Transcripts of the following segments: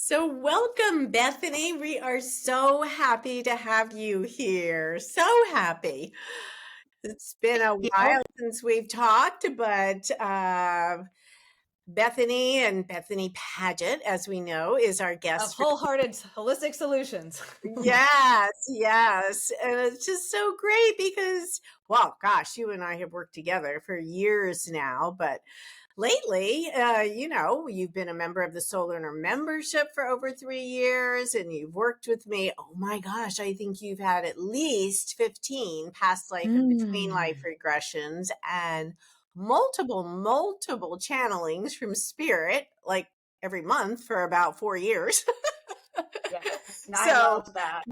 So, welcome, Bethany. We are so happy to have you here. So happy. It's been a You know, while since we've talked, but Bethany and Bethany Padgett, as we know, is our Of guest for. Wholehearted Holistic Solutions. Yes, yes. And it's just so great because, well, gosh, you and I have worked together for years now, but lately, you've been a member of the Soul Learner membership for over 3 years and you've worked with me. Oh my gosh, I think you've had at least 15 past life and between life regressions and multiple channelings from spirit, like every month for about 4 years. yes, and I So, love that.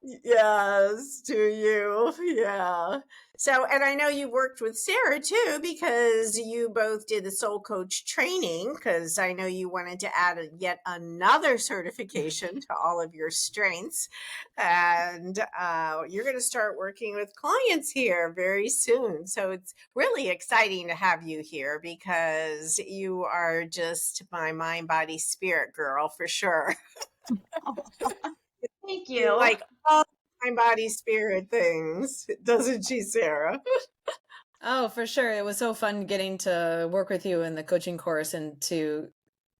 yes, to you. Yeah. So, and I know you worked with Sarah too, because you both did the soul coach training, because I know you wanted to add yet another certification to all of your strengths. And you're going to start working with clients here very soon. So it's really exciting to have you here because you are just my mind, body, spirit girl for sure. Thank You you. like all mind, body, spirit things, doesn't she, Sarah? Oh, for sure. It was so fun getting to work with you in the coaching course and to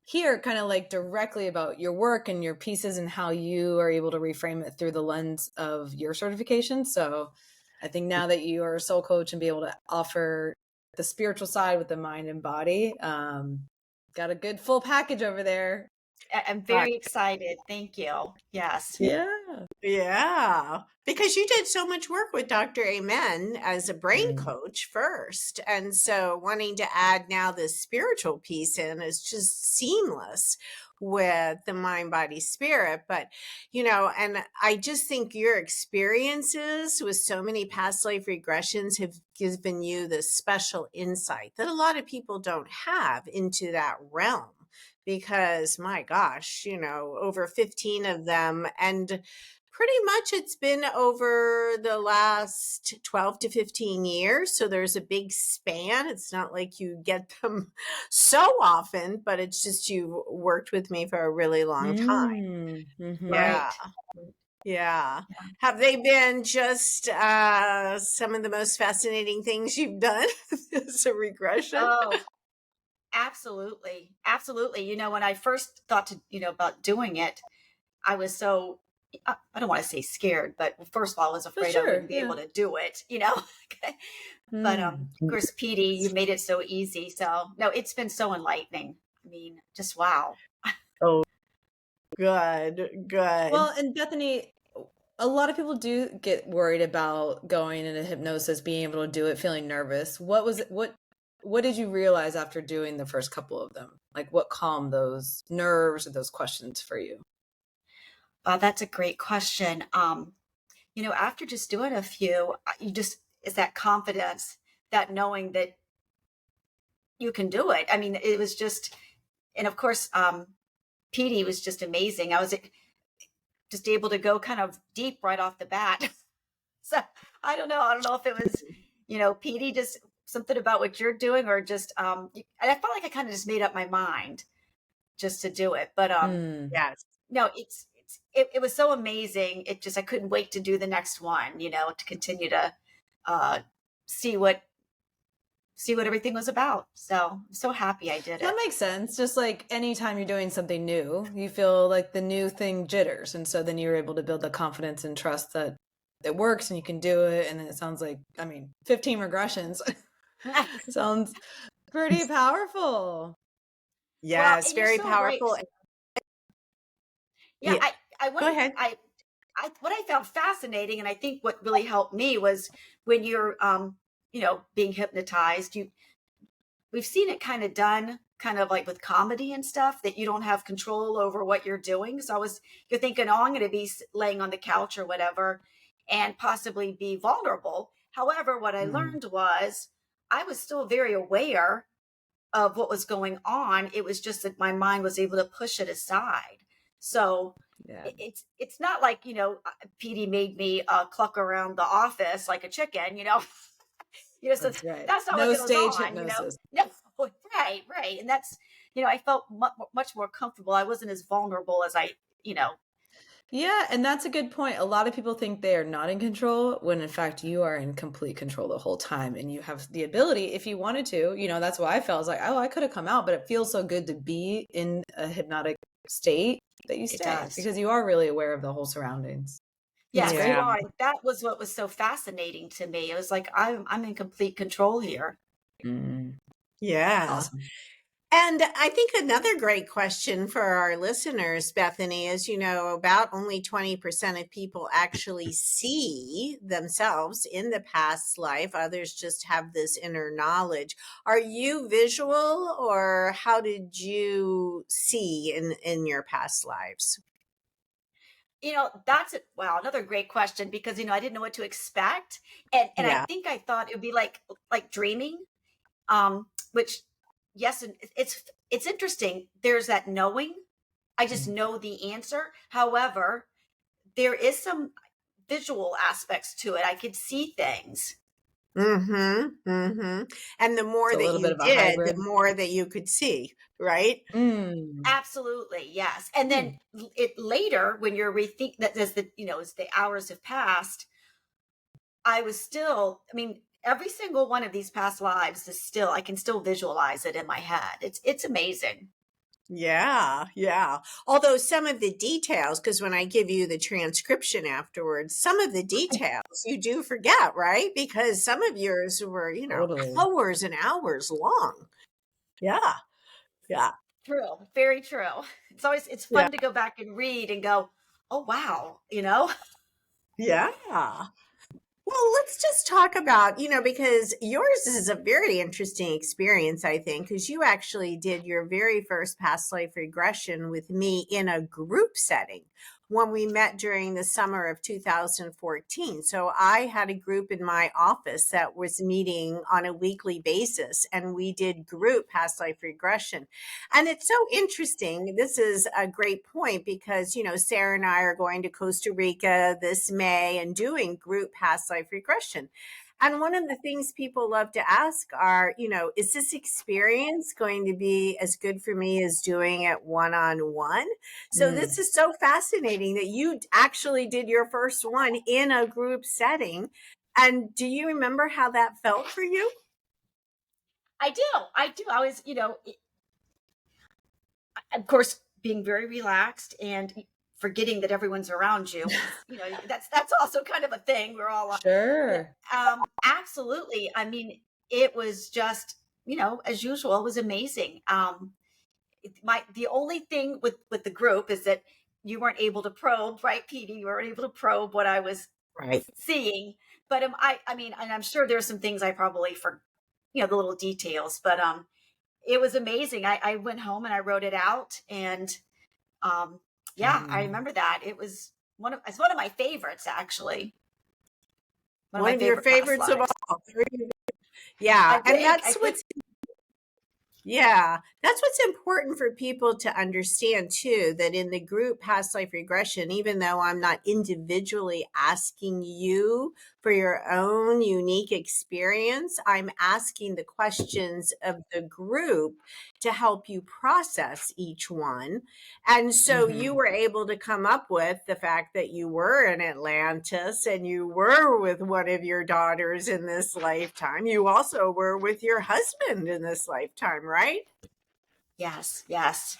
hear kind of like directly about your work and your pieces and how you are able to reframe it through the lens of your certification. So I think now that you are a soul coach and be able to offer the spiritual side with the mind and body, got a good full package over there. I'm very excited. Thank you. Yes. Yeah. Yeah, because you did so much work with Dr. Amen as a brain coach first. And so wanting to add now this spiritual piece in is just seamless with the mind, body, spirit. But, and I just think your experiences with so many past life regressions have given you this special insight that a lot of people don't have into that realm. Because my gosh, over 15 of them, and pretty much it's been over the last 12 to 15 years. So there's a big span. It's not like you get them so often, but it's just you worked with me for a really long time. Mm-hmm. Yeah. Right. Yeah. Have they been just some of the most fascinating things you've done as a regression? Oh, absolutely. Absolutely. When I first thought about doing it, I was so, I don't want to say scared, but first of all, I was For afraid I sure. wouldn't be able to do it. But of course, Petey, you made it so easy. So no, it's been so enlightening. I mean, just wow. Oh, good. Well, and Bethany, a lot of people do get worried about going into hypnosis, being able to do it, feeling nervous. What did you realize after doing the first couple of them? Like what calmed those nerves or those questions for you? That's a great question. After just doing a few, it's that confidence, that knowing that you can do it. I mean, it was just, and of course, Petey was just amazing. I was just able to go kind of deep right off the bat. So I don't know. I don't know if it was, Petey, just something about what you're doing, or just, and I felt like I kind of just made up my mind just to do it. But Yes. no, it was so amazing. I couldn't wait to do the next one, to continue to see what everything was about. So I'm so happy I did it. That makes sense. Just like anytime you're doing something new, you feel like the new thing jitters. And so then you're able to build the confidence and trust that it works and you can do it. And then it sounds like, 15 regressions sounds pretty powerful. Yes, and you're very so powerful. right. Yeah, Go ahead. What I found fascinating, and I think what really helped me, was when you're being hypnotized, we've seen it kind of done kind of like with comedy and stuff, that you don't have control over what you're doing. So you're thinking, oh, I'm going to be laying on the couch or whatever and possibly be vulnerable. However, what I learned was I was still very aware of what was going on. It was just that my mind was able to push it aside. So Yeah. it's not like, Petey made me cluck around the office like a chicken, so That's right. that's not No what goes stage on, hypnosis. No, right. And that's, I felt much more comfortable. I wasn't as vulnerable as Yeah, and that's a good point. A lot of people think they are not in control when in fact you are in complete control the whole time, and you have the ability if you wanted to. That's what I felt. I was like, oh, I could have come out, but it feels so good to be in a hypnotic state that you it stay does. because you are really aware of the whole surroundings. It's Yes, you great. Yeah. are. And that was what was so fascinating to me. It was like I'm in complete control here. Mm, Yeah. awesome. And I think another great question for our listeners, Bethany, is about only 20% of people actually see themselves in the past life. Others just have this inner knowledge. Are you visual, or how did you see in your past lives? That's it. Wow, another great question because I didn't know what to expect. And I Yeah. think I thought it would be like dreaming. Which yes, and it's interesting. There's that knowing. I just know the answer. However, there is some visual aspects to it. I could see things. Mm-hmm. Mm-hmm. And the It's more a that little bit you of a did, the hybrid. more that you could see, right? Mm. Absolutely, yes. And Hmm. then it later, when you're rethink that as as the hours have passed, I was still. I mean, every single one of these past lives is still. I can still visualize it in my head. It's amazing. Yeah, yeah. Although some of the details, because when I give you the transcription afterwards, some of the details you do forget, right? Because some of yours were, Totally. hours and hours long. Yeah, yeah, True, very true. It's yeah, fun to go back and read and go, oh wow. yeah. Well, let's just talk about, because yours is a very interesting experience, I think, because you actually did your very first past life regression with me in a group setting when we met during the summer of 2014. So I had a group in my office that was meeting on a weekly basis, and we did group past life regression. And it's so interesting. This is a great point because, Sarah and I are going to Costa Rica this May and doing group past life regression. And one of the things people love to ask are, is this experience going to be as good for me as doing it one on one? So this Mm. is so fascinating that you actually did your first one in a group setting. And do you remember how that felt for you? I do. I do. I was, of course, being very relaxed and forgetting that everyone's around you. That's also kind of a thing. We're all, Sure. absolutely. I mean, it was just, as usual, it was amazing. The only thing with the group is that you weren't able to probe, right, Petey? You weren't able to probe what I was Right. seeing. But I mean, and I'm sure there's some things I probably the little details, but it was amazing. I went home and I wrote it out, and yeah, I Mm. remember that. It's one of my favorites, actually. One of One my of your favorite past favorites of lives. all. Yeah. And I that's think, what's Yeah, that's what's important for people to understand too, that in the group past life regression, even though I'm not individually asking you for your own unique experience, I'm asking the questions of the group to help you process each one. And so you Hmm. were able to come up with the fact that you were in Atlantis and you were with one of your daughters in this lifetime. You also were with your husband in this lifetime, right? yes, yes,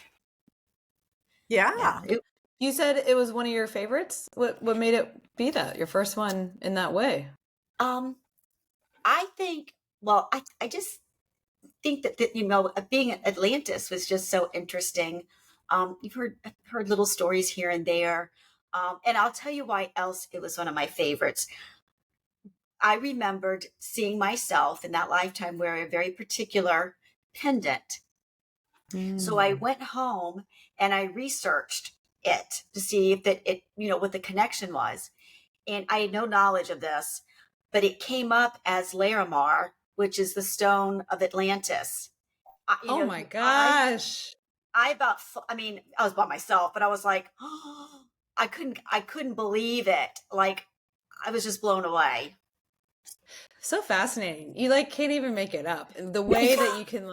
yeah. Yeah. You said it was one of your favorites. What made it be that your first one in that way? Um, I think. Well, I just think that being at Atlantis was just so interesting. You've heard little stories here and there, and I'll tell you why else it was one of my favorites. I remembered seeing myself in that lifetime wear a very particular pendant. So I Mm. went home and I researched it to see if what the connection was. And I had no knowledge of this, but it came up as Larimar, which is the stone of Atlantis. I, you Oh know, my I, gosh. I about, I mean, I was by myself, but I was like, oh, I couldn't believe it. Like, I was just blown away. So fascinating. You like can't even make it up. The way that you can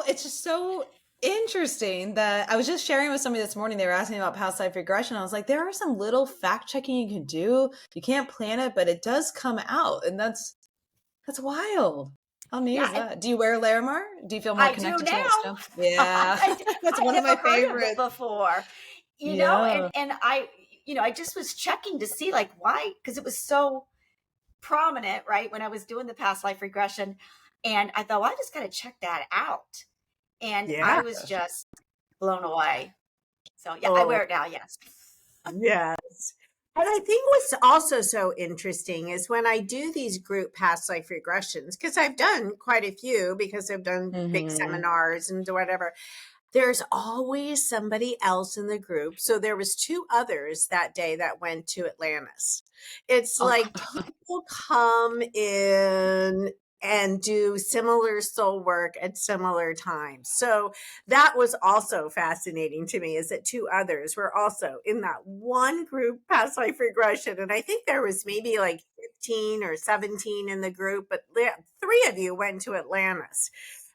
it's just so interesting that I was just sharing with somebody this morning. They were asking about past life regression. I was like, there are some little fact checking you can do. You can't plan it, but it does come out. And that's wild. How neat is that? Do you wear Larimar? Do you feel more connected to it still? Yeah. That's one of my favorites before, Yeah. and I just was checking to see like why, because it was so prominent, right? When I was doing the past life regression, and I thought, well, I just got to check that out. And I was just blown away. So yeah, I wear it now. Yes. Yes. And I think what's also so interesting is when I do these group past life regressions, because I've done quite a few because I've done big seminars and whatever, there's always somebody else in the group. So there was 2 others that day that went to Atlantis. It's like people come in and do similar soul work at similar times. So that was also fascinating to me, is that 2 others were also in that one group past life regression. And I think there was maybe like 15 or 17 in the group, but 3 of you went to Atlantis.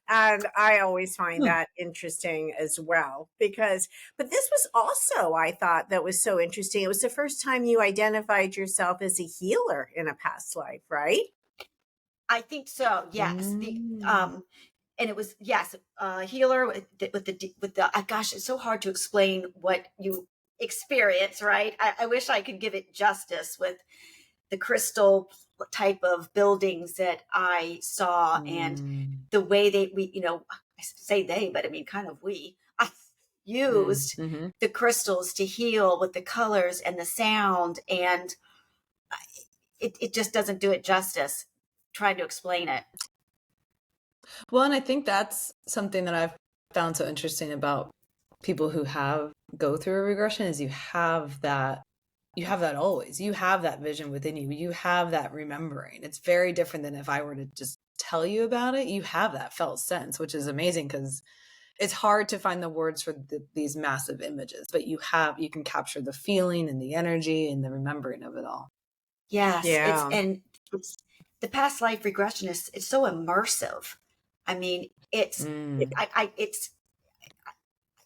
And I always find that interesting as well, but this was also, I thought, that was so interesting. It was the first time you identified yourself as a healer in a past life, right? I think so. Yes. And it was, yes, healer with the, gosh, it's so hard to explain what you experience, right? I wish I could give it justice with the crystal type of buildings that I saw and the way I say they, but I mean, kind of I used the crystals to heal with the colors and the sound. And it just doesn't do it justice trying to explain it. Well, and I think that's something that I've found so interesting about people who go through a regression is you have that always. You have that vision within you. You have that remembering. It's very different than if I were to just tell you about it. You have that felt sense, which is amazing because it's hard to find the words for these massive images, but you can capture the feeling and the energy and the remembering of it all. Yes. It's the past life regression it's so immersive. I mean,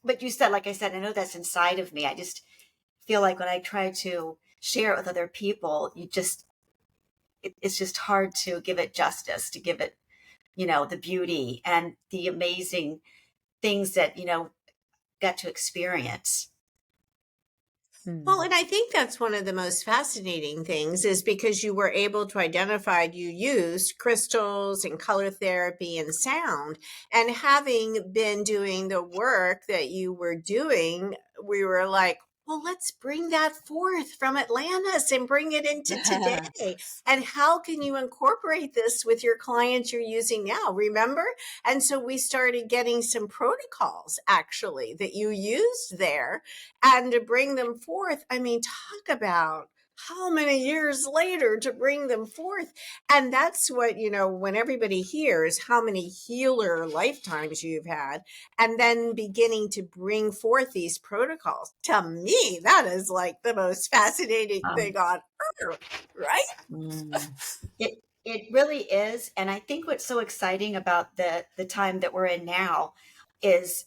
but you said, like I said, I know that's inside of me. I just feel like when I try to share it with other people, it's just hard to give it justice, to give it, the beauty and the amazing things that, got to experience. Well, and I think that's one of the most fascinating things is because you were able to identify, you used crystals and color therapy and sound. And having been doing the work that you were doing, we were like, well, let's bring that forth from Atlantis and bring it into today. And how can you incorporate this with your clients you're using now? Remember? And so we started getting some protocols actually that you used there, and to bring them forth. I mean, talk about how many years later to bring them forth. And that's what, when everybody hears how many healer lifetimes you've had, and then beginning to bring forth these protocols, to me, that is like the most fascinating thing on earth, right? It really is. And I think what's so exciting about the time that we're in now is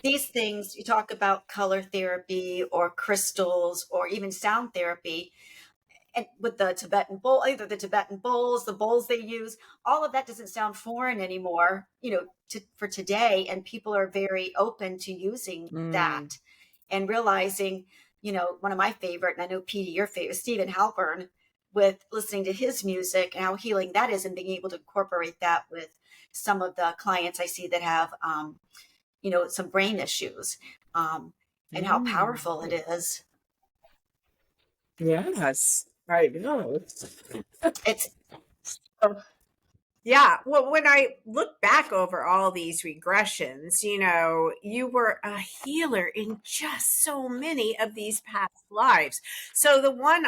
these things. You talk about color therapy or crystals or even sound therapy, and with the Tibetan bowl, either the Tibetan bowls, the bowls they use, all of that doesn't sound foreign anymore, for today. And people are very open to using that and realizing, one of my favorite, and I know Petey, your favorite, Stephen Halpern, with listening to his music and how healing that is, and being able to incorporate that with some of the clients I see that have, some brain issues, and how powerful it is. Yes, I know. It's Yeah. Well, when I look back over all these regressions, you were a healer in just so many of these past lives. So the one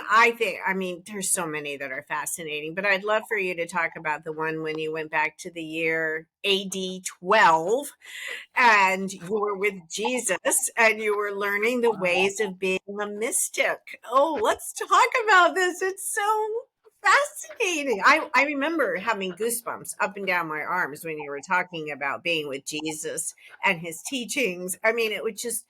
there's so many that are fascinating, but I'd love for you to talk about the one when you went back to the year AD 12 and you were with Jesus and you were learning the ways of being a mystic. Oh, let's talk about this. It's so fascinating. I remember having goosebumps up and down my arms when you were talking about being with Jesus and his teachings. I mean, it was just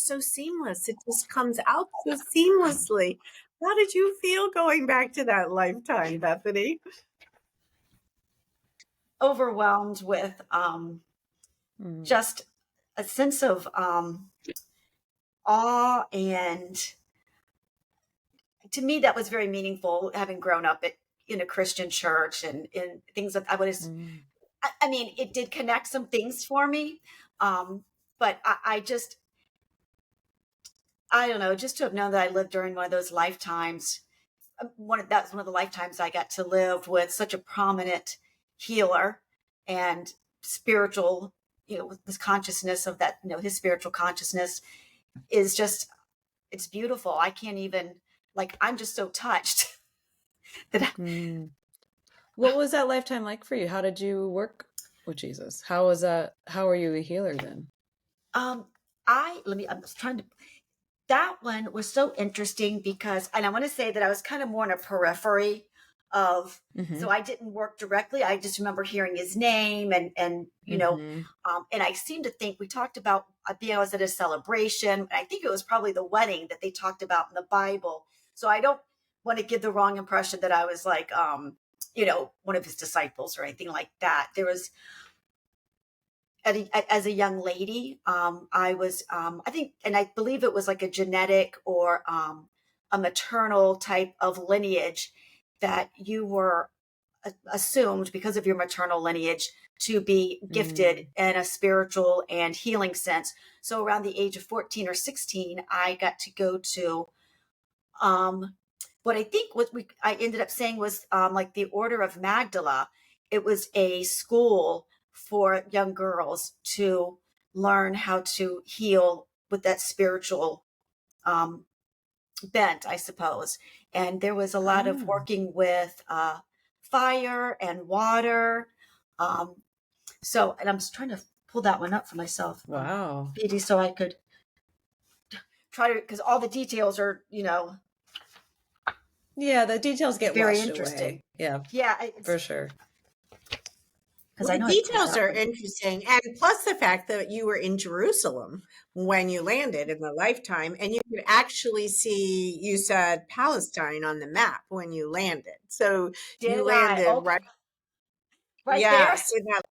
so seamless. It just comes out so seamlessly. How did you feel going back to that lifetime, Bethany? Overwhelmed with just a sense of awe, and to me that was very meaningful, having grown up in a Christian church and in things that I mean, it did connect some things for me, but I don't know, just to have known that I lived during one of those lifetimes. That's one of the lifetimes I got to live with such a prominent healer and spiritual, with this consciousness of that, his spiritual consciousness is just, it's beautiful. I can't even, I'm just so touched that What was that lifetime like for you? How did you work with Jesus? How was that? How were you a healer then? I'm trying to, that one was so interesting because, and I want to say that I was kind of more in a periphery of, so I didn't work directly. I just remember hearing his name and and I seem to think we talked about, I was at a celebration, and I think it was probably the wedding that they talked about in the Bible. So I don't want to give the wrong impression that I was like, one of his disciples or anything like that. There was, as a young lady, I was, I think, and I believe it was like a genetic or a maternal type of lineage that you were assumed because of your maternal lineage to be gifted in a spiritual and healing sense. So around the age of 14 or 16, I got to go to what I think I ended up saying was like the Order of Magdala. It was a school for young girls to learn how to heal with that spiritual bent, I suppose. And there was a lot of working with fire and water. And I'm just trying to pull that one up for myself. Wow. Petey, so I could try to, because all the details are, Yeah, the details get very washed interesting. away. Yeah, for sure. Well, the details are interesting. And plus the fact that you were in Jerusalem when you landed in the lifetime, and you could actually see, you said Palestine on the map when you landed. So you landed right there? Yes, in that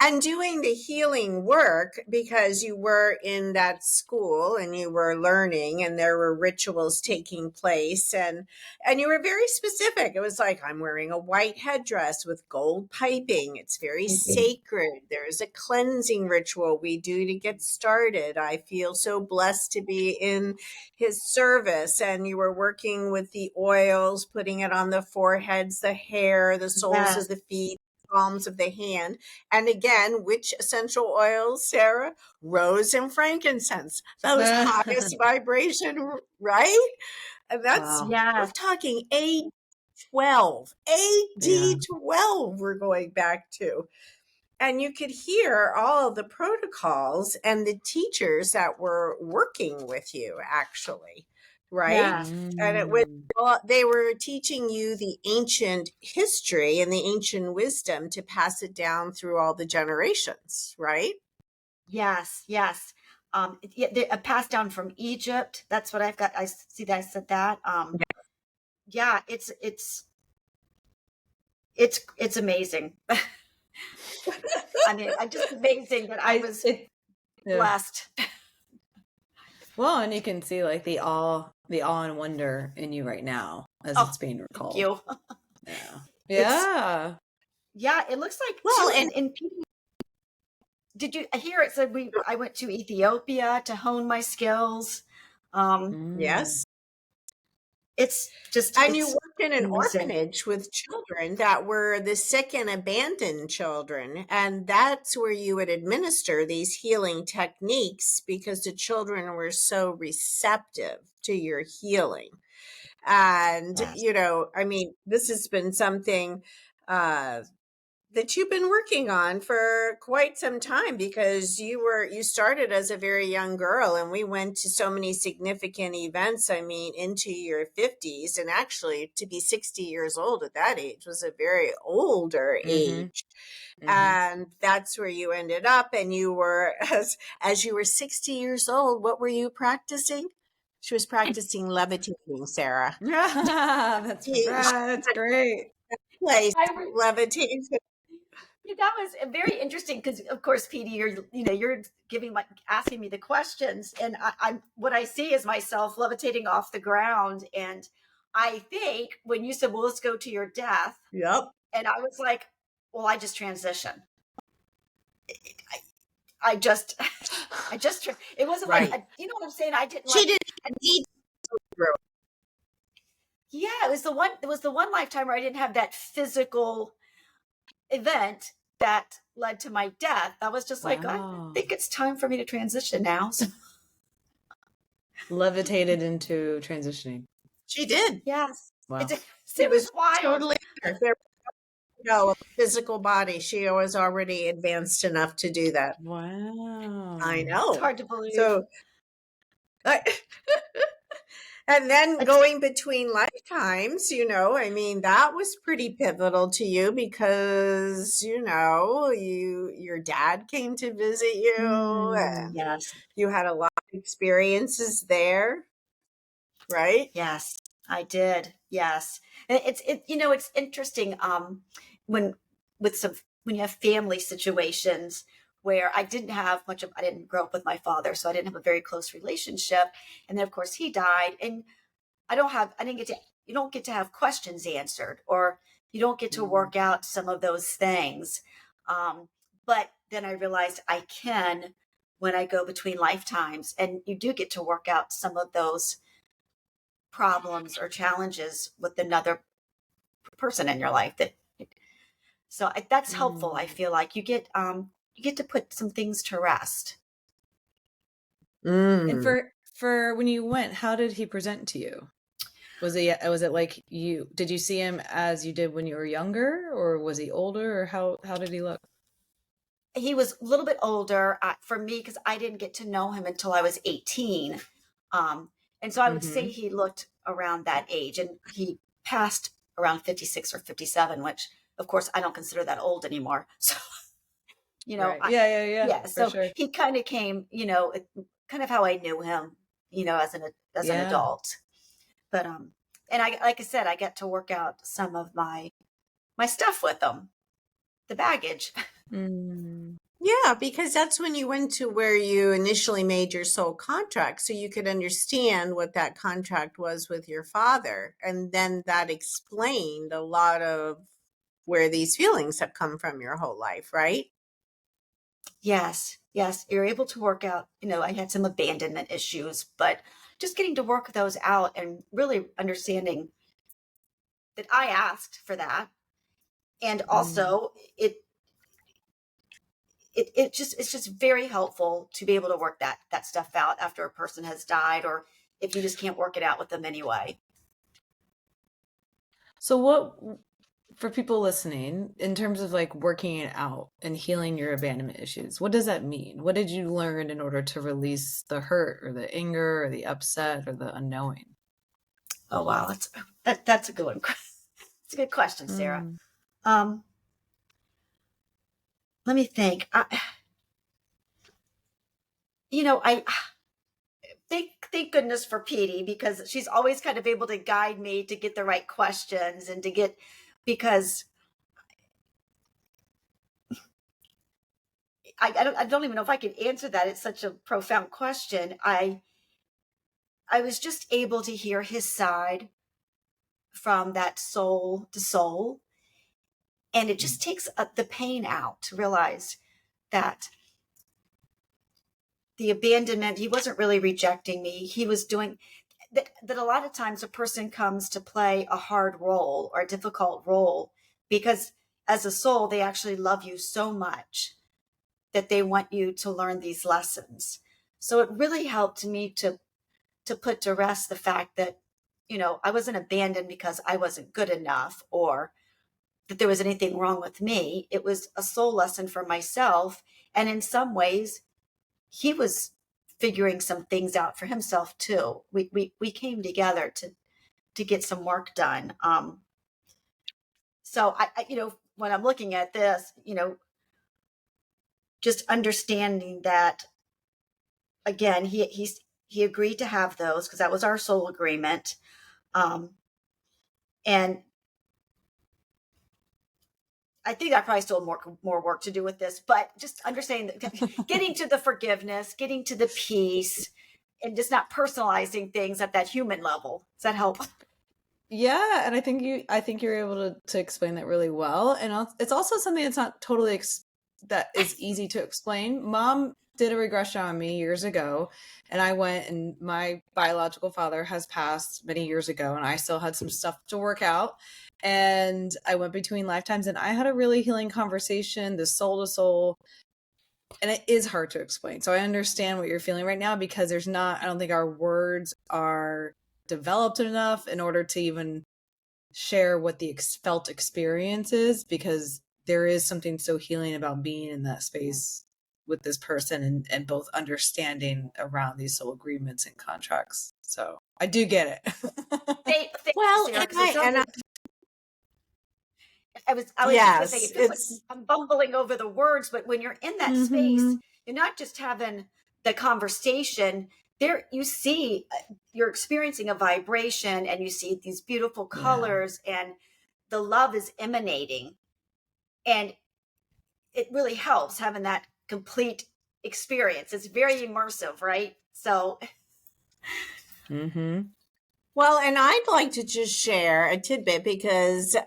and doing the healing work because you were in that school and you were learning and there were rituals taking place and you were very specific. It was like, I'm wearing a white headdress with gold piping. It's very sacred. There's a cleansing ritual we do to get started. I feel so blessed to be in his service. And you were working with the oils, putting it on the foreheads, the hair, the soles of the feet, palms of the hand. And again, which essential oils, Sarah? Rose and frankincense. Those highest vibration, right? And that's, we're talking AD 12. AD 12 we're going back to. And you could hear all of the protocols and the teachers that were working with you, actually, right? And it was, they were teaching you the ancient history and the ancient wisdom to pass it down through all the generations, right? Yes. Passed down from Egypt. That's what I've got. I see that I said that. Yeah, it's amazing. I mean, I'm just amazing that I was blessed. Well, and you can see like the awe and wonder in you right now as it's being recalled. Thank you. Yeah. Yeah, it looks like, well, and did you hear it said I went to Ethiopia to hone my skills? Yes. It's just, and you worked in an orphanage with children that were the sick and abandoned children. And that's where you would administer these healing techniques because the children were so receptive to your healing. And, I mean, this has been something that you've been working on for quite some time, because you started as a very young girl, and we went to so many significant events, I mean, into your 50s, and actually to be 60 years old at that age was a very older age. And that's where you ended up, and you were as you were 60 years old, what were you practicing? She was practicing levitating, Sarah. That's great. Place I was, levitating. that was very interesting because, of course, Petey, you're asking me the questions, and I'm what I see is myself levitating off the ground. And I think when you said, "Well, let's go to your death," Yep. and I was like, "Well, I just transitioned. I just, it wasn't Right. like, you know what I'm saying? I didn't She like, didn't need to go through it. yeah, it was the one lifetime where I didn't have that physical event that led to my death. I was just like, I Wow. think it's time for me to transition now. So, Levitated into transitioning. She did. yes, Wow. it was wild. Totally there. No, a physical body. She was already advanced enough to do that. Wow. I know. It's hard to believe. So, and then going between lifetimes, I mean, that was pretty pivotal to you because, your dad came to visit you, and Yes, you had a lot of experiences there, right? yes, I did. Yes, and it's interesting. When when you have family situations where I didn't grow up with my father, so I didn't have a very close relationship, and then of course he died, and you don't get to have questions answered, or you don't get to work out some of those things. But then I realized I can when I go between lifetimes, and you do get to work out some of those problems or challenges with another person in your life. That's helpful. I feel like you get to put some things to rest. And for when you went, how did he present to you? Was it like did you see him as you did when you were younger, or was he older, or how did he look? He was a little bit older for me because I didn't get to know him until I was 18. And so I would say he looked around that age, and he passed around 56 or 57, which of course I don't consider that old anymore. So, Right. Yeah. So sure. he kind of came, kind of how I knew him, as an adult. But, and like I said, I got to work out some of my stuff with him, the baggage. Yeah, because that's when you went to where you initially made your soul contract, so you could understand what that contract was with your father. And then that explained a lot of where these feelings have come from your whole life, right? Yes. You're able to work out, I had some abandonment issues, but just getting to work those out and really understanding that I asked for that. And also it's just very helpful to be able to work that stuff out after a person has died, or if you just can't work it out with them anyway. So what, for people listening, in terms of like working it out and healing your abandonment issues, what does that mean? What did you learn in order to release the hurt or the anger or the upset or the unknowing? Oh, wow. That's a good one. It's a good question, Sarah. Let me think. I thank goodness for Petey, because she's always kind of able to guide me to get the right questions and because I don't even know if I can answer that. It's such a profound question. I was just able to hear his side from that soul to soul, and it just takes the pain out to realize that the abandonment, he wasn't really rejecting me. He was doing that a lot of times a person comes to play a hard role or a difficult role because as a soul, they actually love you so much that they want you to learn these lessons. So it really helped me to put to rest the fact that, I wasn't abandoned because I wasn't good enough, or that there was anything wrong with me. It was a soul lesson for myself. And in some ways, he was figuring some things out for himself too. We came together to get some work done. So I when I'm looking at this, just understanding that, again, he agreed to have those because that was our soul agreement. And I think I probably still have more work to do with this, but just understanding that getting to the forgiveness, getting to the peace, and just not personalizing things at that human level. Does that help? Yeah, and I think you're able to explain that really well, and it's also something that's not totally that is easy to explain. Mom did a regression on me years ago, and I went, and my biological father has passed many years ago, and I still had some stuff to work out. And I went between lifetimes, and I had a really healing conversation, the soul to soul. And it is hard to explain. So I understand what you're feeling right now, because I don't think our words are developed enough in order to even share what the felt experience is, because there is something so healing about being in that space with this person and both understanding around these soul agreements and contracts. So I do get it. Well, I was yes, just going to say, I'm bumbling over the words, but when you're in that space, you're not just having the conversation. There, you see, you're experiencing a vibration, and you see these beautiful colors, and the love is emanating, and it really helps having that complete experience. It's very immersive, right? So. Well, and I'd like to just share a tidbit, because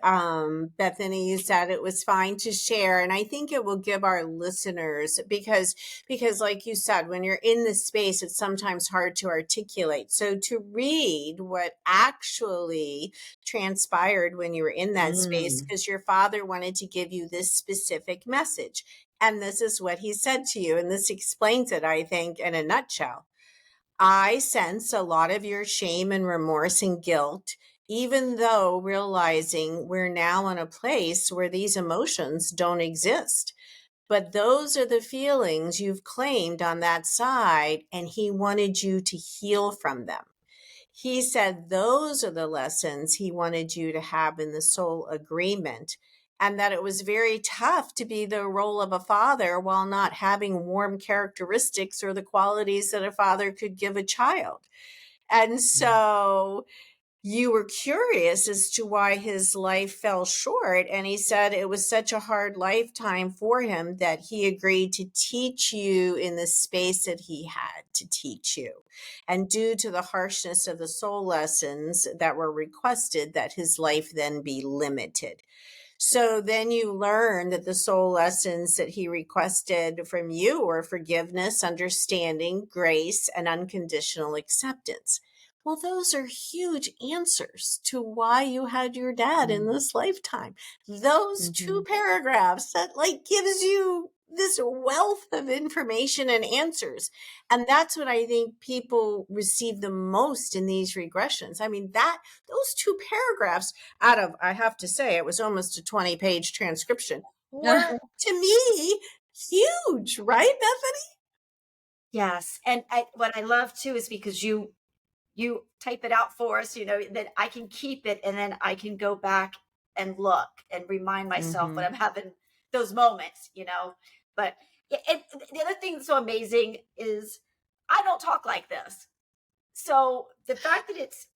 Bethany, you said it was fine to share, and I think it will give our listeners, because like you said, when you're in this space, it's sometimes hard to articulate. So to read what actually transpired when you were in that space, because your father wanted to give you this specific message, and this is what he said to you, and this explains it, I think, in a nutshell. I sense a lot of your shame and remorse and guilt, even though realizing we're now in a place where these emotions don't exist. But those are the feelings you've claimed on that side, and he wanted you to heal from them. He said those are the lessons he wanted you to have in the soul agreement, and that it was very tough to be the role of a father while not having warm characteristics or the qualities that a father could give a child. And so you were curious as to why his life fell short. And he said it was such a hard lifetime for him that he agreed to teach you in the space that he had to teach you. And due to the harshness of the soul lessons that were requested, that his life then be limited. So then you learn that the soul lessons that he requested from you were forgiveness, understanding, grace, and unconditional acceptance. Well, those are huge answers to why you had your dad in this lifetime. Those two paragraphs that gives you this wealth of information and answers. And that's what I think people receive the most in these regressions. I mean, those two paragraphs out of, I have to say, it was almost a 20-page transcription, were to me huge, right, Bethany? Yes. And what I love too is because you type it out for us, that I can keep it, and then I can go back and look and remind myself when I'm having those moments, But the other thing that's so amazing is I don't talk like this. So the fact that it's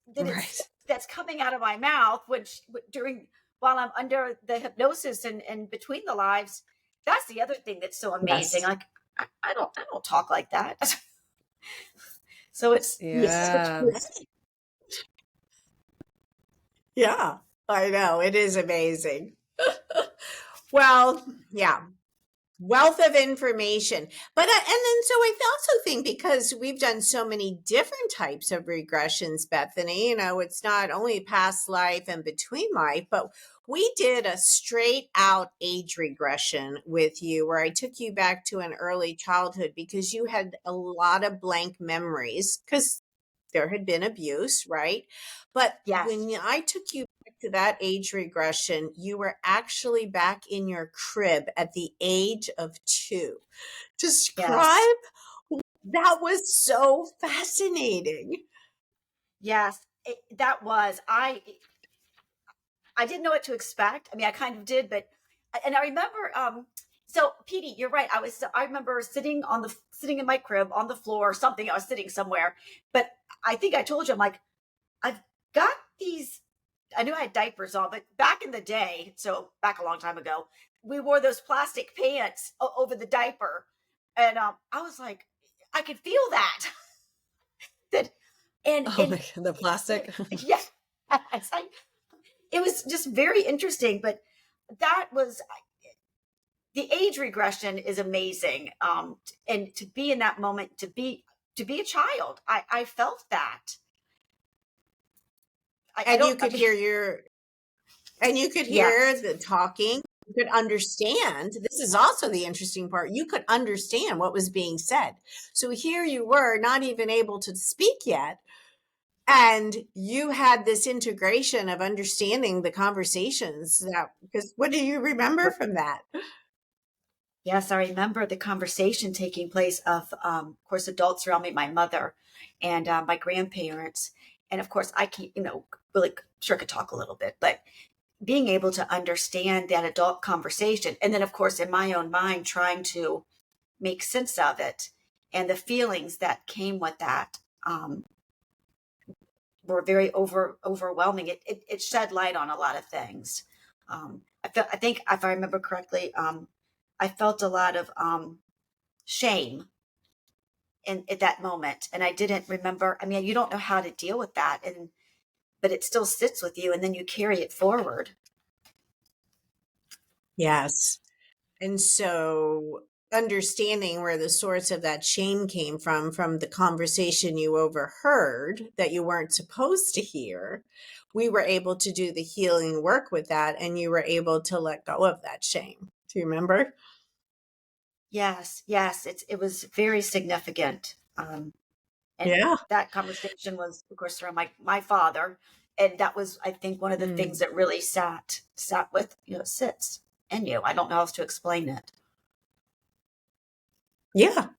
that's coming out of my mouth, while I'm under the hypnosis and between the lives, that's the other thing that's so amazing. Yes. Like I don't talk like that. So it's yeah, I know, it is amazing. Well, yeah, wealth of information. But and then so I also think, because we've done so many different types of regressions, Bethany, it's not only past life and between life, but we did a straight out age regression with you, where I took you back to an early childhood, because you had a lot of blank memories, because there had been abuse, right? But Yes. when I took you back to that age regression, you were actually back in your crib at the age of 2. Describe. Yes. That was so fascinating. Yes. That was, I didn't know what to expect. I mean, I kind of did, but, and I remember, so Petey, you're right. I remember sitting in my crib on the floor or something. I was sitting somewhere, but I think I told you, I'm like, I've got these, I knew I had diapers on, but back in the day, so back a long time ago, we wore those plastic pants over the diaper. And I was like, I could feel that. that, Oh and my God, the plastic. yeah, it was just very interesting, but that was the age regression is amazing. And to be in that moment, to be a child, I felt that. I And you don't, I could mean, hear yes, the talking. You could understand. This is also the interesting part. You could understand what was being said. So here you were, not even able to speak yet. And you had this integration of understanding the conversations that, because what do you remember from that? yes, I remember the conversation taking place of course, adults around me, my mother and my grandparents. And of course, I can, really sure could talk a little bit, but being able to understand that adult conversation. And then, of course, in my own mind, trying to make sense of it and the feelings that came with that were very overwhelming. It shed light on a lot of things. I think if I remember correctly, I felt a lot of shame at that moment, and I didn't remember. I mean, you don't know how to deal with that, but it still sits with you, and then you carry it forward. Yes. And so understanding where the source of that shame came from the conversation you overheard that you weren't supposed to hear, we were able to do the healing work with that, and you were able to let go of that shame. Do you remember? Yes, yes, it was very significant. And Yeah. that conversation was, of course, around my father, and that was, I think, one of the things Mm. that really sat with sits in you. I don't know how else to explain it. Yeah.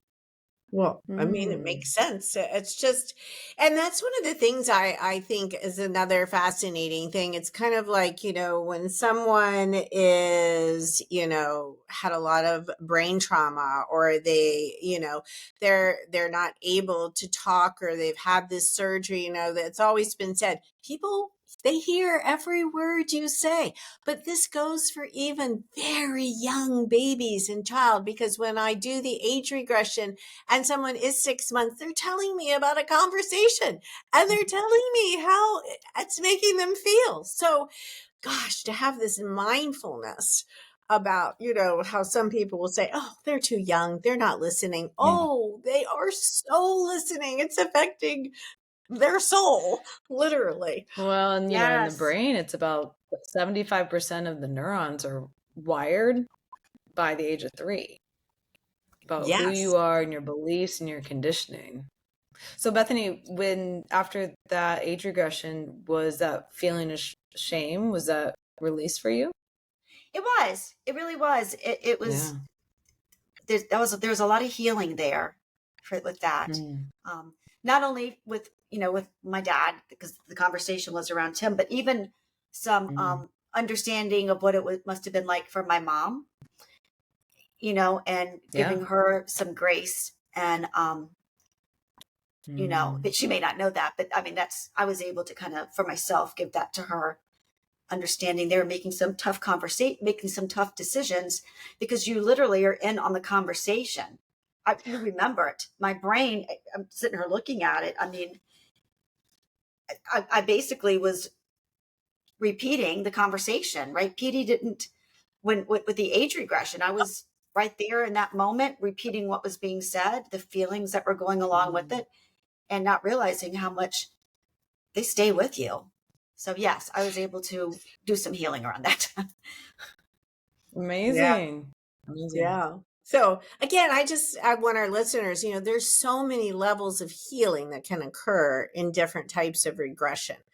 Well, I mean, it Mm. makes sense. It's just, and that's one of the things I think is another fascinating thing. It's kind of like, when someone is, had a lot of brain trauma, or they're not able to talk, or they've had this surgery, that's always been said. People, they hear every word you say. But this goes for even very young babies and child, because when I do the age regression, and someone is 6 months, they're telling me about a conversation, and they're telling me how it's making them feel. So, gosh, to have this mindfulness about, how some people will say, oh, they're too young, they're not listening. Yeah. Oh, they are so listening. It's affecting their soul, literally. Well, and in the Yes, brain, it's about 75% of the neurons are wired by the age of 3, about who you Yes. are and your beliefs and your conditioning. So, Bethany, when after that age regression, was that feeling of shame, was that released for you? it was. It really was. It Yeah. was. There was a lot of healing there with that. Mm. Not only with my dad, because the conversation was around him, but even some Mm. understanding of what must have been like for my mom, and Yeah. giving her some grace. And Mm. that she may not know that, but I mean, I was able to kind of, for myself, give that to her, understanding they were making some tough making some tough decisions, because you literally are in on the conversation. You remember it. My brain, I'm sitting here looking at it. I mean, I basically was repeating the conversation, right? Petey didn't, with the age regression, I was right there in that moment, repeating what was being said, the feelings that were going along with Mm. it, and not realizing how much they stay with you. So yes, I was able to do some healing around that. Yeah. Amazing. Amazing. Yeah. So again, I want our listeners, there's so many levels of healing that can occur in different types of regression.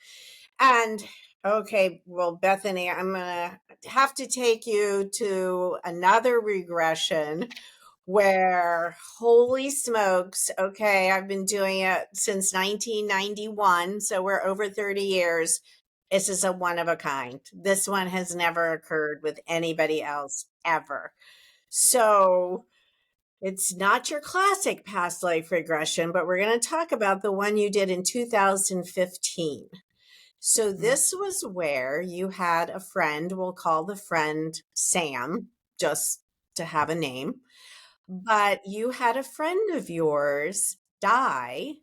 And Okay, well, Bethany, I'm gonna have to take you to another regression where, holy smokes, okay, I've been doing it since 1991, so we're over 30 years. This is a one of a kind. This one has never occurred with anybody else ever. So it's not your classic past life regression, but we're going to talk about the one you did in 2015. So this was where you had a friend, we'll call the friend Sam, just to have a name, but you had a friend of yours die,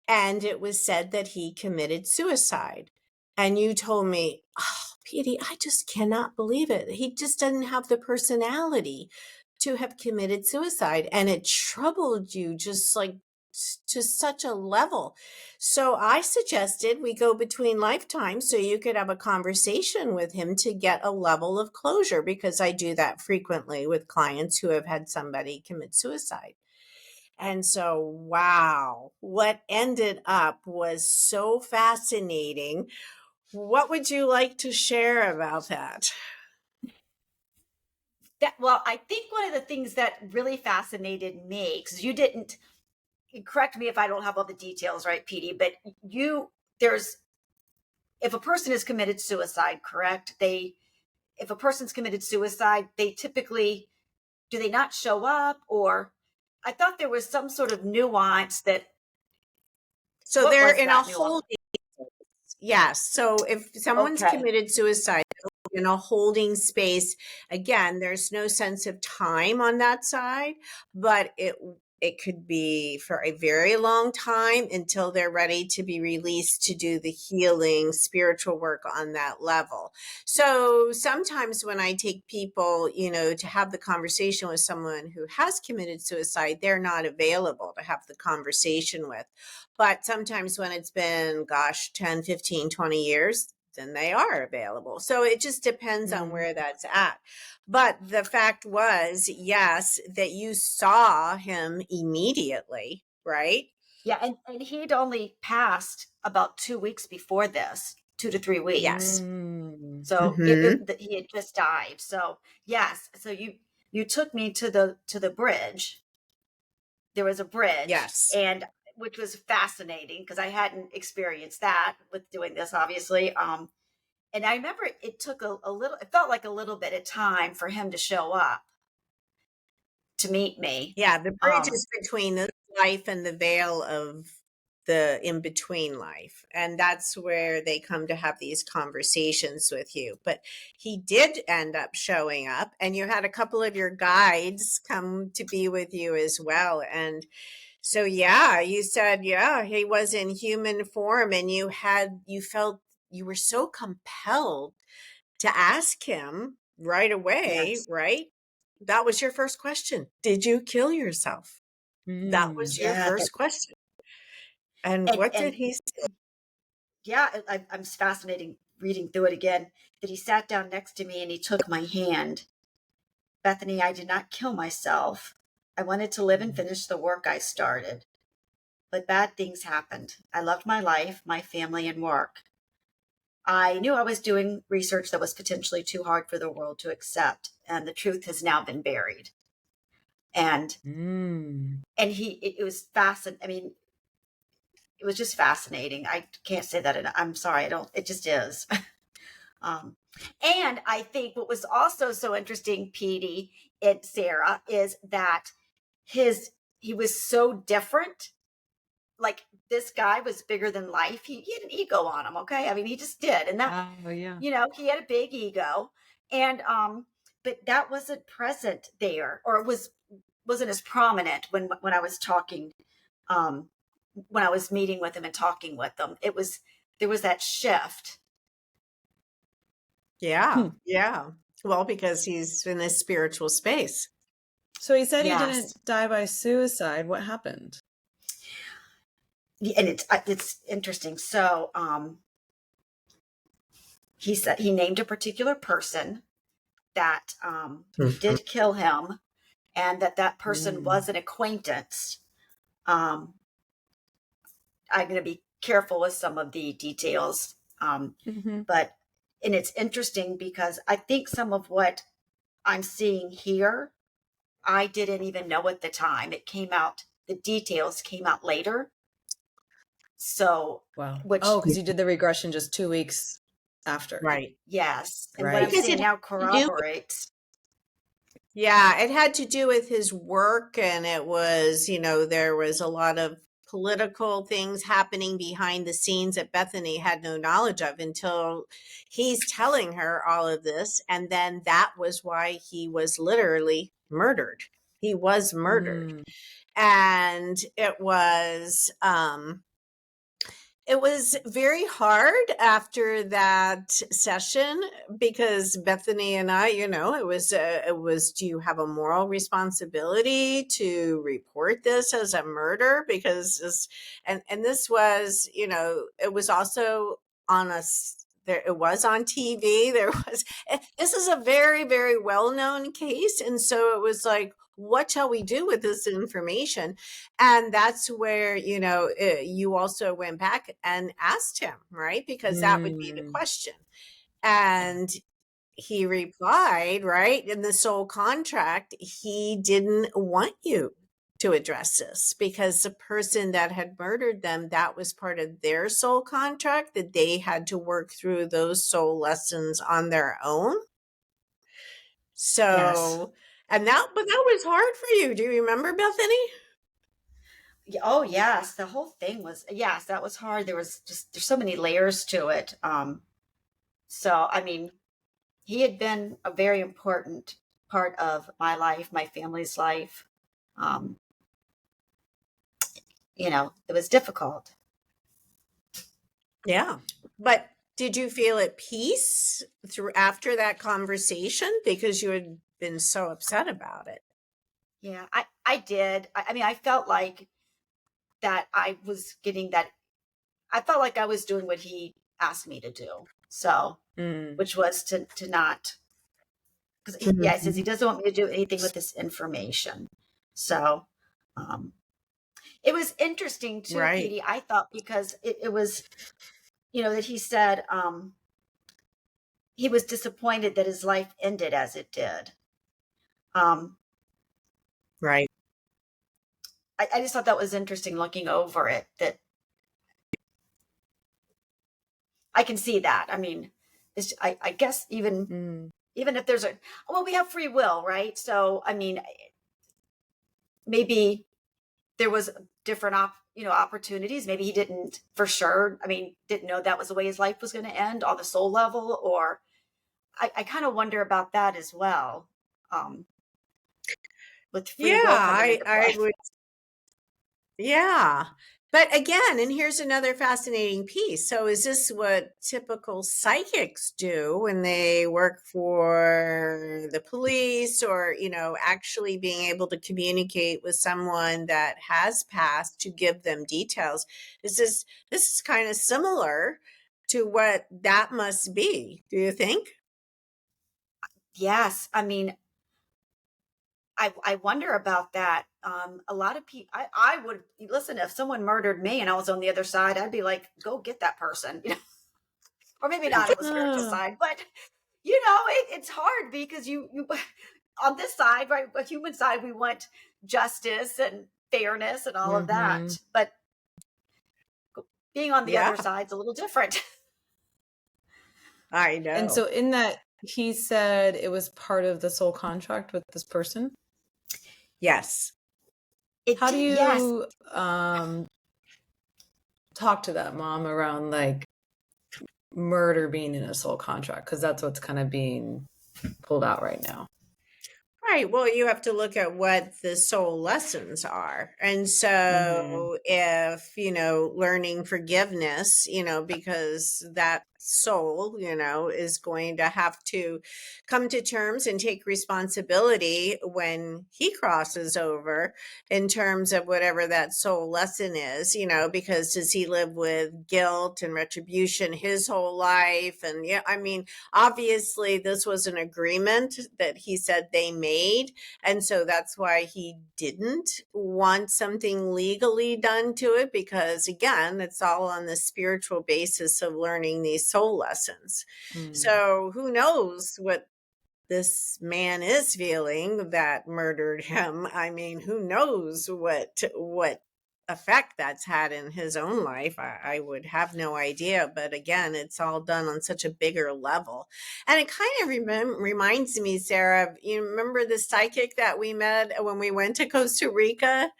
and it was said that he committed suicide. And you told me, oh, Petey, I just cannot believe it. He just doesn't have the personality to have committed suicide. And it troubled you just like to such a level. So I suggested we go between lifetimes so you could have a conversation with him to get a level of closure, because I do that frequently with clients who have had somebody commit suicide. And so, wow, what ended up was so fascinating. What would you like to share about that? Well, I think one of the things that really fascinated me, because you didn't, correct me if I don't have all the details right, Petey, but if a person has committed suicide, correct? If a person's committed suicide, they typically, do they not show up? Or I thought there was some sort of nuance that. So they're in a holding. Yes. So if someone's committed suicide, in a holding space, again, there's no sense of time on that side, but it could be for a very long time until they're ready to be released to do the healing spiritual work on that level. So sometimes when I take people, to have the conversation with someone who has committed suicide, they're not available to have the conversation with. But sometimes when it's been, 10, 15, 20 years, then they are available. So it just depends on where that's at. But the fact was, yes, that you saw him immediately, right? Yeah, and he'd only passed about 2 weeks before this, 2 to 3 weeks. Yes. So he had just died. So yes, so you took me to the bridge. There was a bridge, yes, and which was fascinating because I hadn't experienced that with doing this, obviously. And I remember it took a little, it felt like a little bit of time for him to show up to meet me. Yeah, the bridge is between this life and the veil of the in-between life. And that's where they come to have these conversations with you. But he did end up showing up, and you had a couple of your guides come to be with you as well. And so, yeah, you said, yeah, he was in human form, and you felt you were so compelled to ask him right away, Yes. right? That was your first question. Did you kill yourself? That was your first question. And what did he say? Yeah, I'm fascinating reading through it again, that he sat down next to me and he took my hand. Bethany, I did not kill myself. I wanted to live and finish the work I started. But bad things happened. I loved my life, my family, and work. I knew I was doing research that was potentially too hard for the world to accept, and the truth has now been buried. And it was fascinating. I mean, it was just fascinating. I can't say that. I'm sorry. It just is. And I think what was also so interesting, Petey and Sarah, is that he was so different. Like, this guy was bigger than life. He had an ego on him. Okay. I mean, he just did. And that, he had a big ego, and, but that wasn't present there, or wasn't as prominent when I was talking, when I was meeting with him and talking with them. There was that shift. Yeah. Yeah. Well, because he's in this spiritual space. So he said he didn't die by suicide. What happened? And it's interesting. So, he said he named a particular person that did kill him, and that person was an acquaintance. I'm going to be careful with some of the details, but And it's interesting because I think some of what I'm seeing here, I didn't even know at the time. It came out, the details came out later. So, Wow. which, Oh, because you did the regression just 2 weeks after. Right. yes. And what Right. I'm Because seeing it now had to do, corroborates. yeah, it had to do with his work, and it was, there was a lot of political things happening behind the scenes that Bethany had no knowledge of until he's telling her all of this. And then that was why he was literally murdered. He was murdered. Mm. And it was very hard after that session because Bethany and I, it was, do you have a moral responsibility to report this as a murder? Because and this was, it was also on there, it was on TV. This is a very, very well-known case. And so it was like, what shall we do with this information? And that's where, you also went back and asked him, right? Because that would be the Mm. question. And he replied, right, in the soul contract, he didn't want you to address this because the person that had murdered them, that was part of their soul contract, that they had to work through those soul lessons on their own. Yes. So, but that was hard for you. Do you remember, Bethany? Oh yes, the whole thing was, yes, that was hard. There's so many layers to it. So I mean, he had been a very important part of my life, my family's life. Um, it was difficult. Yeah. But did you feel at peace through after that conversation because you had been so upset about it? Yeah, I did. I mean, I felt like that I was getting that. I felt like I was doing what he asked me to do. So, Mm. which was to not, because yeah, he says he doesn't want me to do anything with this information. So, um, it was interesting too, Right. Petey, I thought, because it was, that he said he was disappointed that his life ended as it did. Um, Right. I just thought that was interesting looking over it, that I can see that. I mean, I guess even if there's we have free will, right? So, I mean, maybe there was different opportunities. Maybe he didn't for sure. I mean, didn't know that was the way his life was going to end on the soul level, or I kind of wonder about that as well. With free Yeah, will coming into I play. would. Yeah. But again, and here's another fascinating piece. So, is this what typical psychics do when they work for the police or, actually being able to communicate with someone that has passed to give them details? This is kind of similar to what that must be. Do you think? Yes, I mean, I wonder about that. A lot of people, I would listen, if someone murdered me and I was on the other side, I'd be like, go get that person, or maybe not on the spiritual Oh. side, but it's hard because you on this side, right? The human side, we want justice and fairness and all of Mm-hmm. that, but being on the other Yeah, side's a little different. I And know. so in that, he said it was part of the soul contract with this person. Yes. How do Yes. you talk to that mom around like murder being in a soul contract? Because that's what's kind of being pulled out right now. Right. Well, you have to look at what the soul lessons are. And so if, learning forgiveness, because that soul, is going to have to come to terms and take responsibility when he crosses over in terms of whatever that soul lesson is, because does he live with guilt and retribution his whole life? And yeah, I mean, obviously this was an agreement that he said they made, and so that's why he didn't want something legally done to it, because again, it's all on the spiritual basis of learning these soul soul lessons. So who knows what this man is feeling that murdered him. I mean, who knows what effect that's had in his own life. I would have no idea. But again, it's all done on such a bigger level. And it kind of reminds me, Sarah, you remember the psychic that we met when we went to Costa Rica?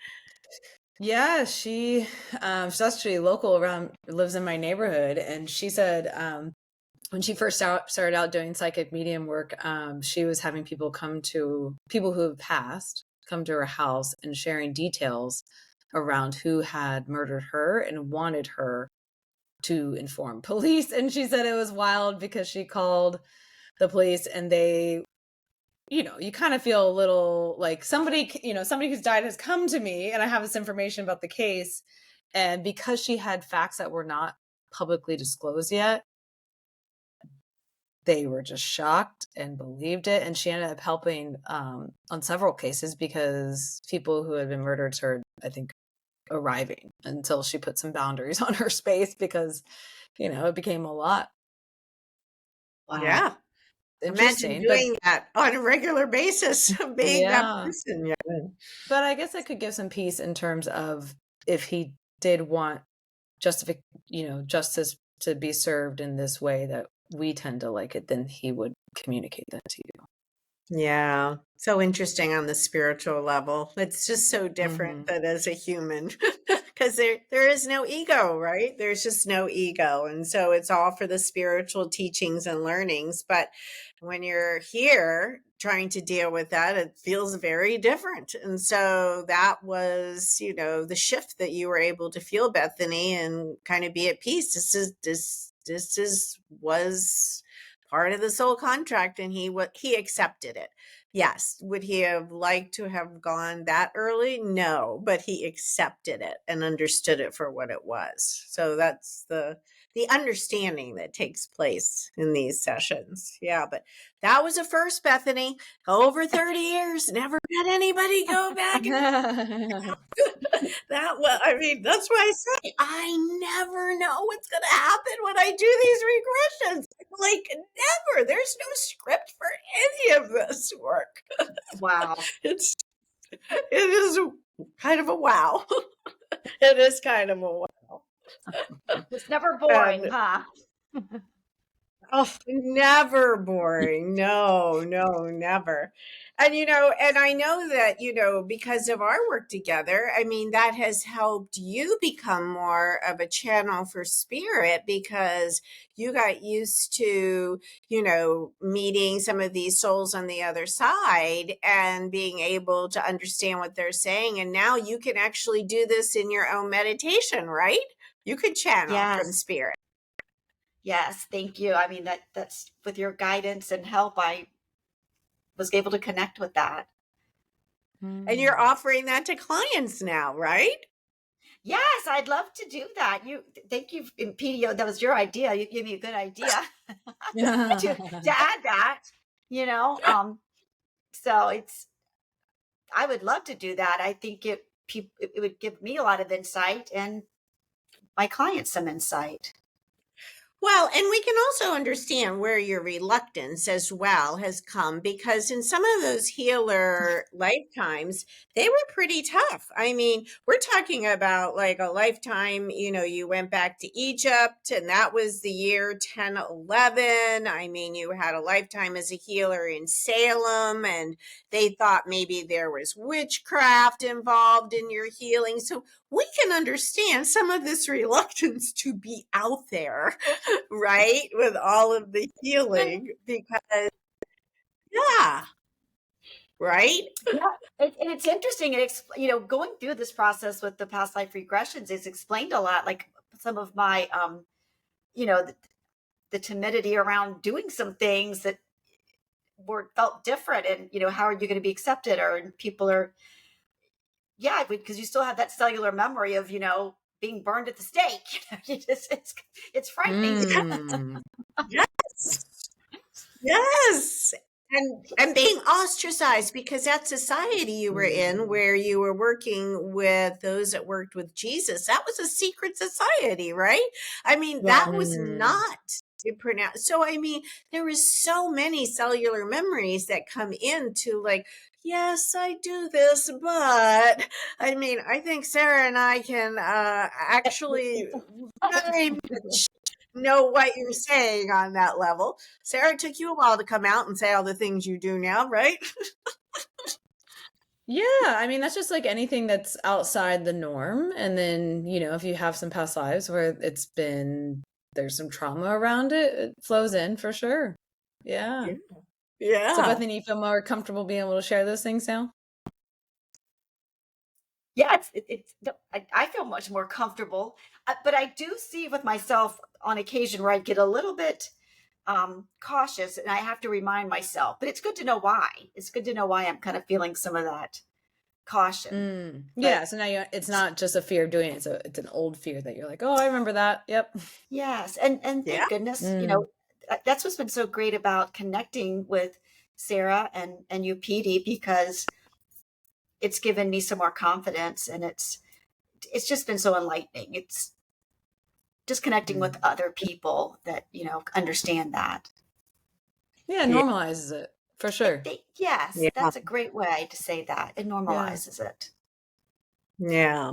Yeah, she's actually local around, lives in my neighborhood. And she said, when she first started out doing psychic medium work, she was having people who have passed, come to her house and sharing details around who had murdered her and wanted her to inform police. And she said it was wild because she called the police and they, you kind of feel a little like somebody who's died has come to me and I have this information about the case. And because she had facts that were not publicly disclosed yet, they were just shocked and believed it. And she ended up helping on several cases because people who had been murdered started, I think, arriving until she put some boundaries on her space because, it became a lot. Wow. Yeah. Imagine doing that on a regular basis, being that person. Yeah. But I guess it could give some peace in terms of if he did want justice to be served in this way that we tend to like it, then he would communicate that to you. Yeah. So interesting on the spiritual level. It's just so different than as a human because there is no ego, right? There's just no ego. And so it's all for the spiritual teachings and learnings. But when you're here trying to deal with that, it feels very different. And so that was, the shift that you were able to feel, Bethany, and kind of be at peace. This was part of the soul contract, and he accepted it. Yes. Would he have liked to have gone that early? No, but he accepted it and understood it for what it was. So that's the understanding that takes place in these sessions. Yeah, but that was a first, Bethany. Over 30 years, never had anybody go back. That's why I say I never know what's going to happen when I do these regressions. Like, never. There's no script for any of this work. Wow. It is kind of a wow. It is kind of a wow. It's never boring, huh? Oh, never boring. No, never. And, and I know that, because of our work together, I mean, that has helped you become more of a channel for spirit because you got used to, meeting some of these souls on the other side and being able to understand what they're saying. And now you can actually do this in your own meditation, right? You could channel from spirit. Yes, thank you. I mean, that's with your guidance and help, I was able to connect with that. And you're offering that to clients now, right? Yes, I'd love to do that. Thank you, Petey. That was your idea. You gave me a good idea to add that. So I would love to do that. I think it would give me a lot of insight and my clients some insight. Well, and we can also understand where your reluctance as well has come because in some of those healer lifetimes, they were pretty tough. I mean, we're talking about like a lifetime, you went back to Egypt and that was the year 1011. I mean, you had a lifetime as a healer in Salem and they thought maybe there was witchcraft involved in your healing. So we can understand some of this reluctance to be out there, right? With all of the healing because, yeah, right? Yeah, and it's interesting. Going through this process with the past life regressions is explained a lot. Like some of my, the timidity around doing some things that felt different, and how are you going to be accepted? Or people are, yeah, because you still have that cellular memory of being burned at the stake. It's frightening. Yes. And being ostracized because that society you were in where you were working with those that worked with Jesus, that was a secret society, right? I mean, that was not to pronounce. So, I mean, there was so many cellular memories that come into like, yes, I do this, but I mean, I think Sarah and I can actually very much know what you're saying on that level. Sarah, it took you a while to come out and say all the things you do now, right? Yeah, I mean, that's just like anything that's outside the norm. And then, if you have some past lives where there's some trauma around it, it flows in for sure. Yeah. Yeah. So, Bethany, you feel more comfortable being able to share those things now? Yeah, I feel much more comfortable, but I do see with myself on occasion where I get a little bit cautious, and I have to remind myself. But it's good to know why. It's good to know why I'm kind of feeling some of that caution. Yeah. So now it's not just a fear of doing it; it's an old fear that you're like, oh, I remember that. Yep. Yes, and Yeah. thank goodness, that's what's been so great about connecting with Sarah and you, Petey, because it's given me some more confidence, and it's just been so enlightening. It's just connecting with other people that understand that. Yeah, it normalizes it for sure. Yes, Yeah. that's a great way to say that. It normalizes it. Yeah.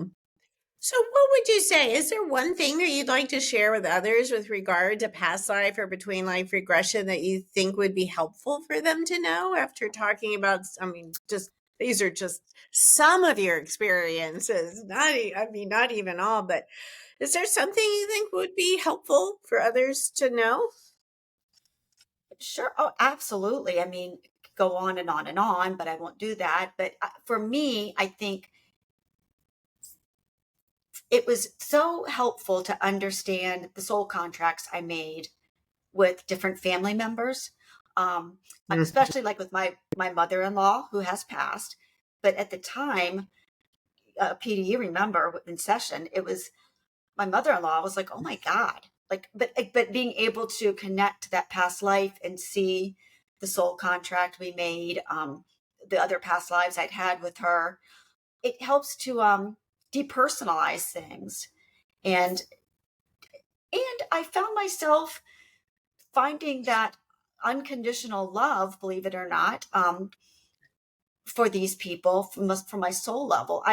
So, what would you say? Is there one thing that you'd like to share with others with regard to past life or between life regression that you think would be helpful for them to know after talking about? I mean, just these are just some of your experiences. Not even all, but is there something you think would be helpful for others to know? Sure. Oh, absolutely. I mean, go on and on and on, but I won't do that. But for me, I think it was so helpful to understand the soul contracts I made with different family members, especially like with my mother-in-law who has passed. But at the time, Peter, you remember in session, it was my mother-in-law was like, "Oh my God!" Like, but being able to connect to that past life and see the soul contract we made, the other past lives I'd had with her, it helps to depersonalize things. And I found myself finding that unconditional love, believe it or not, for these people from my soul level.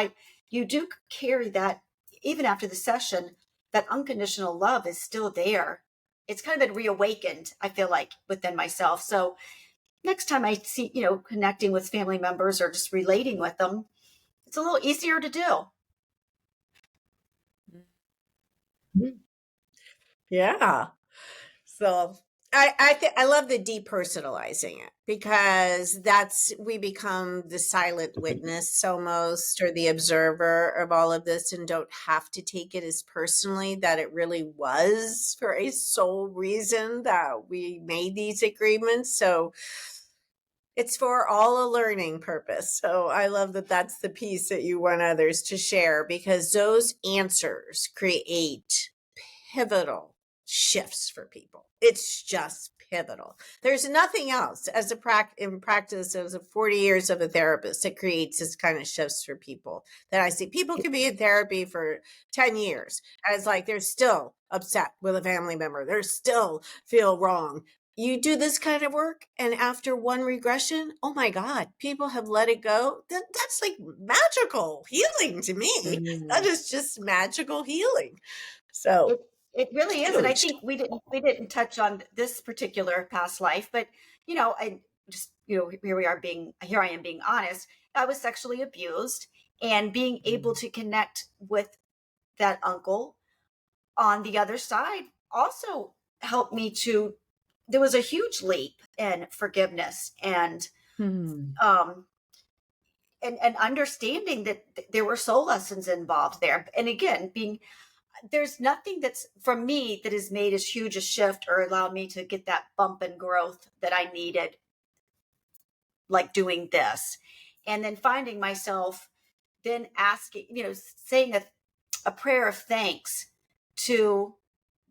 You do carry that even after the session. That unconditional love is still there. It's kind of been reawakened, I feel like, within myself. So next time I see, connecting with family members or just relating with them, it's a little easier to do. Yeah. So I love the depersonalizing it because we become the silent witness almost or the observer of all of this and don't have to take it as personally that it really was for a sole reason that we made these agreements. So it's for all a learning purpose. So I love that that's the piece that you want others to share because those answers create pivotal shifts for people. It's just pivotal. There's nothing else in practice as a 40 years of a therapist that creates this kind of shifts for people that I see. People can be in therapy for 10 years. And it's like they're still upset with a family member. They're still feel wrong. You do this kind of work and after one regression, oh my God, people have let it go. That's like magical healing to me. That is just magical healing. So it really is. And I think we didn't touch on this particular past life, but I just, here I am being honest. I was sexually abused, and being able to connect with that uncle on the other side also helped me there was a huge leap in forgiveness and and understanding that there were soul lessons involved there. And again, there's nothing that's from me that has made as huge a shift or allowed me to get that bump in growth that I needed, like doing this. And then finding myself then asking, saying a prayer of thanks to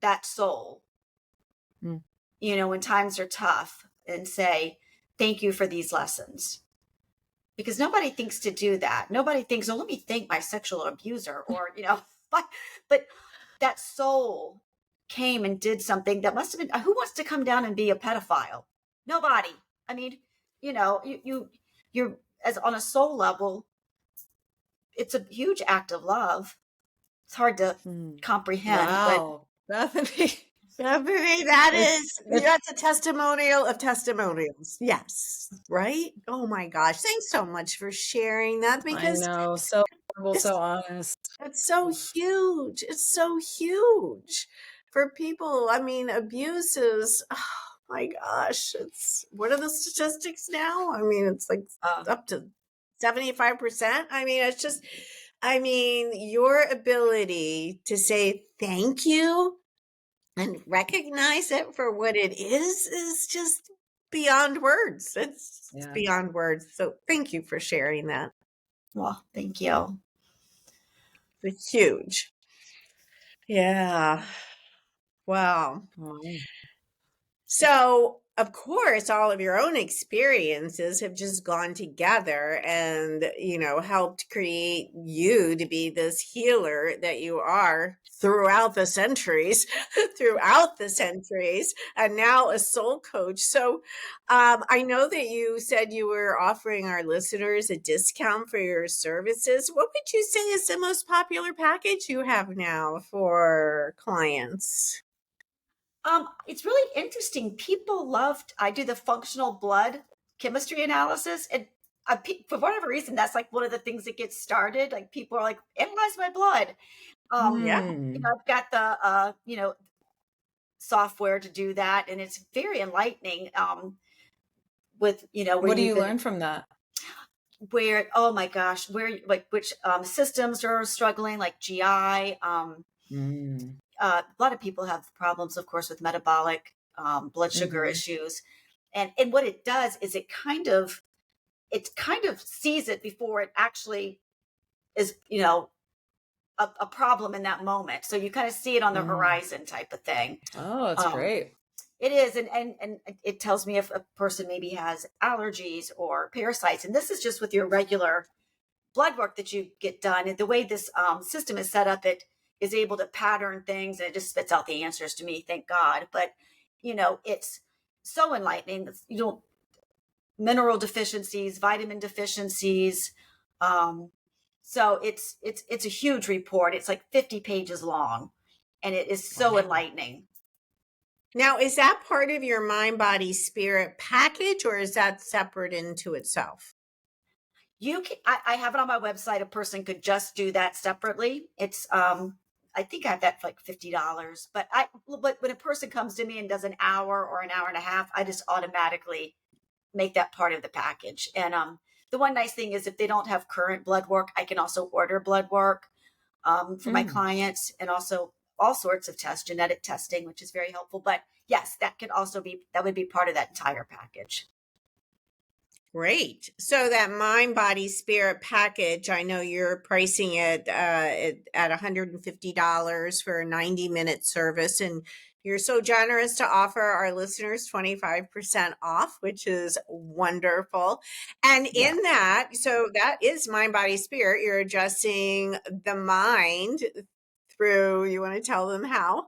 that soul, when times are tough, and say, thank you for these lessons. Because nobody thinks to do that. Nobody thinks, oh, let me thank my sexual abuser or, but that soul came and did something that must have been, who wants to come down and be a pedophile? Nobody. I mean, you're as on a soul level, it's a huge act of love. It's hard to comprehend, Wow. Bethany. Bethany, that's a testimonial of testimonials. Yes. Right? Oh my gosh. Thanks so much for sharing that, I because know. So humble, it's, so honest. it's so huge. It's so huge for people. I mean, abuse is, oh my gosh. What are the statistics now? I mean, it's like up to 75%. I mean, your ability to say thank you and recognize it for what it is just beyond words. It's beyond words. So thank you for sharing that. well, thank you. It's huge. Yeah. Wow. So, of course, all of your own experiences have just gone together and, helped create you to be this healer that you are throughout the centuries, and now a soul coach. So, I know that you said you were offering our listeners a discount for your services. What would you say is the most popular package you have now for clients? It's really interesting. People loved, I do the functional blood chemistry analysis, and for whatever reason, that's like one of the things that gets started. Like people are like, analyze my blood. Yeah. I've got the, software to do that. And it's very enlightening. With, where What do you can learn from that? where, oh my gosh, where, like which systems are struggling, like GI, a lot of people have problems, of course, with metabolic blood sugar issues, and what it does is it kind of sees it before it actually is, a problem in that moment. So you kind of see it on the horizon, type of thing. Oh, that's great. It is, and it tells me if a person maybe has allergies or parasites, and this is just with your regular blood work that you get done. And the way this system is set up, it is able to pattern things, and it just spits out the answers to me, thank God. But it's so enlightening. Mineral deficiencies, vitamin deficiencies. So it's a huge report. It's like 50 pages long, and it is so enlightening. Now, is that part of your mind, body, spirit package, or is that separate into itself? You can, I have it on my website. A person could just do that separately. It's, I think I have that for like $50, but when a person comes to me and does an hour or an hour and a half, I just automatically make that part of the package. And, the one nice thing is if they don't have current blood work, I can also order blood work, for my clients, and also all sorts of tests, genetic testing, which is very helpful. But yes, that would be part of that entire package. Great. So that mind, body, spirit package, I know you're pricing it at $150 for a 90-minute service. And you're so generous to offer our listeners 25% off, which is wonderful. And in that, so that is mind, body, spirit. You're adjusting the mind through, you want to tell them how?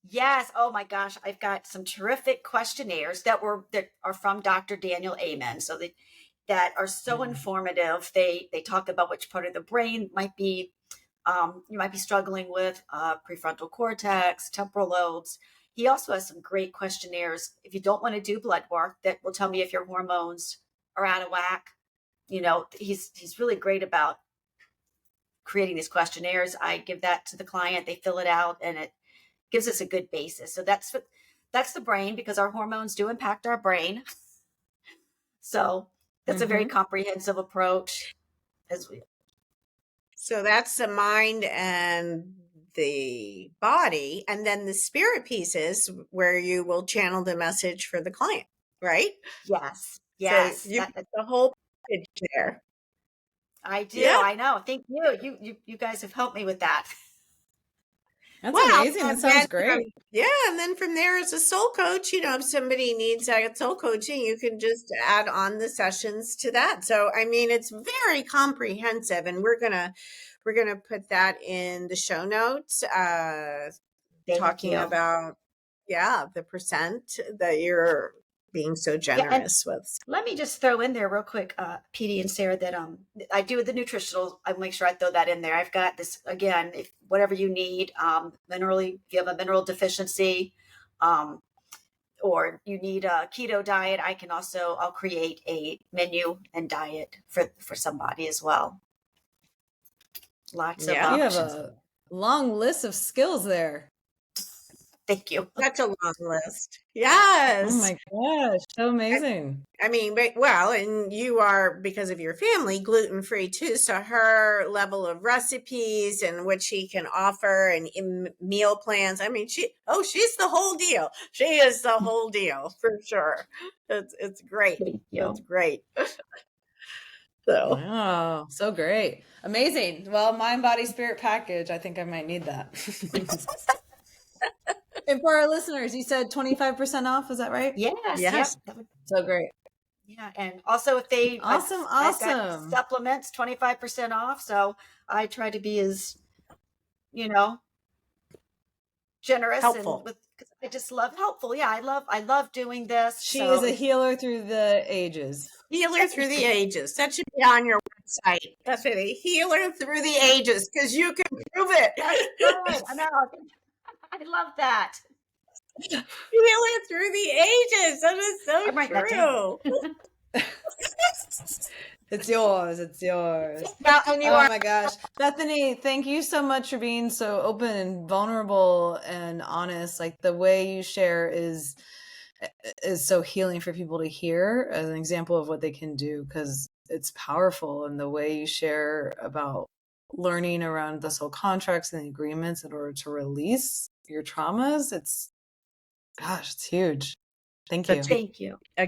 Yes. Oh my gosh. I've got some terrific questionnaires that are from Dr. Daniel Amen. So that are so informative. They talk about which part of the brain might be, you might be struggling with, prefrontal cortex, temporal lobes. He also has some great questionnaires. If you don't want to do blood work, that will tell me if your hormones are out of whack. He's really great about creating these questionnaires. I give that to the client. They fill it out, and it gives us a good basis. So that's the brain, because our hormones do impact our brain. So that's a very comprehensive approach. So that's the mind and the body, and then the spirit pieces where you will channel the message for the client, right? Yes. So you get the whole package there. I do. Yeah. I know. Thank you. You guys have helped me with that. That's amazing. That sounds great. And then from there, as a soul coach, if somebody needs soul coaching, you can just add on the sessions to that. So, I mean, it's very comprehensive, and we're gonna put that in the show notes. Thank talking you. about, the percent that you're being so And generous with. let me just throw in there real quick, Petey and Sarah, that I do the nutritional. I make sure I throw that in there. I've got this, again, if whatever you need, if you have a mineral deficiency, or you need a keto diet, I'll create a menu and diet for somebody as well. Lots of Yeah. You have options. a long list of skills there. Thank you. Such a long list. Oh Yes. my gosh, so amazing. I mean, and you are, because of your family, gluten-free too. So her level of recipes and what she can offer and meal plans. I mean, she's the whole deal. She is the whole deal for sure. It's great. Thank you. It's great. So Wow, so great. Amazing. Well, mind, body, spirit package. I think I might need that. And for our listeners, you said 25% off. Is that right? Yes. Yes. Yep. So great. Yeah. And also if they, I've got Awesome. supplements, 25% off. So I try to be as, generous Helpful. and because I just love helpful. Yeah. I love doing this. She So is a healer through the ages. Healer through the ages. That should be on your website. That's it. A healer through the ages, because you can prove it. that's good. I know. I love that. Healer through the ages. That is so I'm writing that down. true. It's yours. It's yours. Well, and you Oh are my gosh. Bethany, thank you so much for being so open and vulnerable and honest. Like the way you share is so healing for people to hear as an example of what they can do, because it's powerful. And the way you share about learning around the soul contracts and the agreements in order to release your traumas, it's huge. Thank you. Thank you. a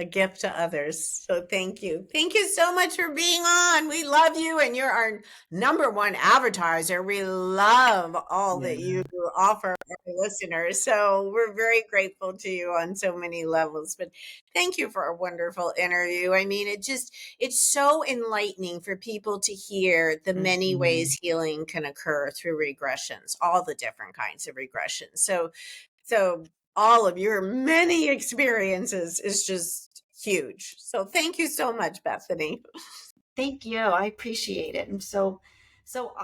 gift to others. So thank you. Thank you so much for being on. We love you, and you're our number one advertiser. We love all that you offer our listeners. So we're very grateful to you on so many levels. But thank you for a wonderful interview. I mean, it's so enlightening for people to hear the many ways healing can occur through regressions, all the different kinds of regressions. So all of your many experiences is just huge. So thank you so much, Bethany. Thank you. I appreciate it. I'm so honored.